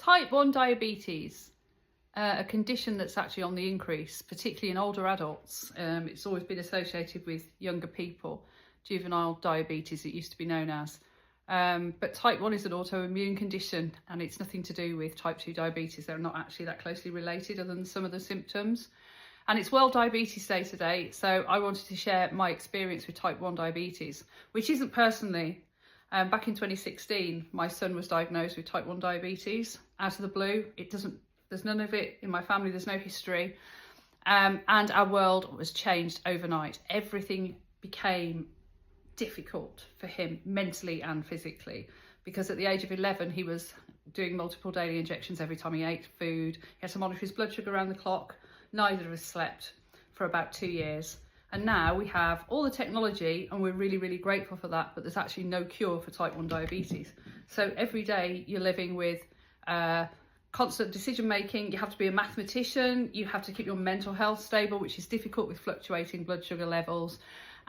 Type 1 diabetes, a condition that's actually on the increase, particularly in older adults. It's always been associated with younger people, juvenile diabetes it used to be known as. But type 1 is an autoimmune condition, and it's nothing to do with type 2 diabetes. They're not actually that closely related other than some of the symptoms. And it's World Diabetes Day today, so I wanted to share my experience with type 1 diabetes, which isn't personally. Back in 2016, my son was diagnosed with type 1 diabetes out of the blue. There's none of it in my family, there's no history. And our world was changed overnight. Everything became difficult for him mentally and physically, because at the age of 11, he was doing multiple daily injections every time he ate food. He had to monitor his blood sugar around the clock. Neither of us slept for about 2 years. And now we have all the technology, and we're really, really grateful for that, but there's actually no cure for type 1 diabetes. So every day you're living with constant decision making. You have to be a mathematician, you have to keep your mental health stable, which is difficult with fluctuating blood sugar levels.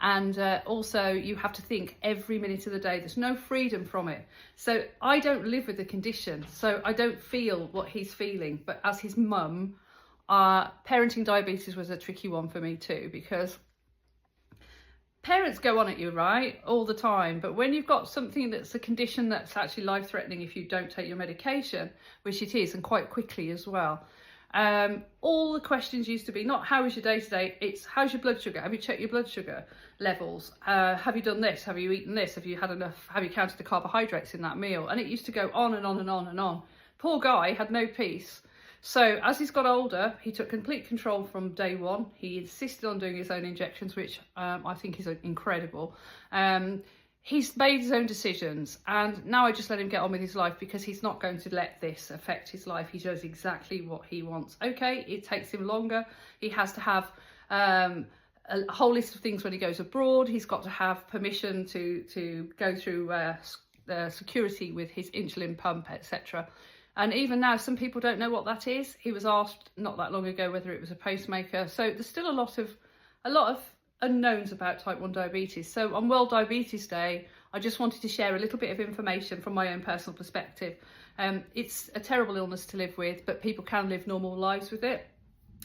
And also you have to think every minute of the day. There's no freedom from it. So I don't live with the condition, so I don't feel what he's feeling. But as his mum, parenting diabetes was a tricky one for me too, because parents go on at you, right, all the time. But when you've got something that's a condition that's actually life-threatening if you don't take your medication, which it is, and quite quickly as well, all the questions used to be not how is your day-to-day, it's how's your blood sugar, have you checked your blood sugar levels, have you done this, have you eaten this, have you had enough, have you counted the carbohydrates in that meal? And it used to go on and on and on and on. Poor guy had no peace. So as he's got older, he took complete control from day one. He insisted on doing his own injections, which I think is incredible. He's made his own decisions, and now I just let him get on with his life, because he's not going to let this affect his life. He does exactly what he wants. Okay, it takes him longer. He has to have a whole list of things when he goes abroad. He's got to have permission to go through security with his insulin pump, etc. And even now, some people don't know what that is. He was asked not that long ago whether it was a pacemaker. So there's still a lot of unknowns about type 1 diabetes. So on World Diabetes Day, I just wanted to share a little bit of information from my own personal perspective. It's a terrible illness to live with, but people can live normal lives with it.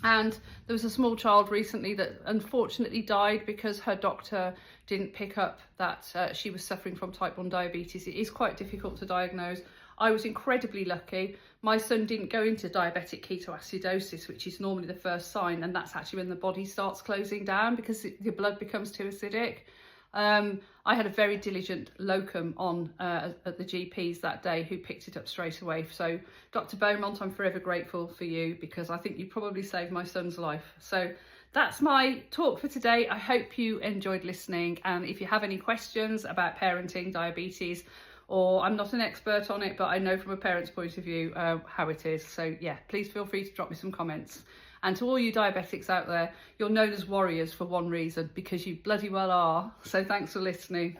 And there was a small child recently that unfortunately died because her doctor didn't pick up that she was suffering from type 1 diabetes. It is quite difficult to diagnose. I was incredibly lucky. My son didn't go into diabetic ketoacidosis, which is normally the first sign, and that's actually when the body starts closing down because your blood becomes too acidic. I had a very diligent locum on at the GP's that day who picked it up straight away. So Dr. Beaumont, I'm forever grateful for you, because I think you probably saved my son's life. So that's my talk for today. I hope you enjoyed listening, and if you have any questions about parenting diabetes, or I'm not an expert on it, but I know from a parent's point of view how it is. So yeah, please feel free to drop me some comments. And to all you diabetics out there, you're known as warriors for one reason, because you bloody well are. So thanks for listening.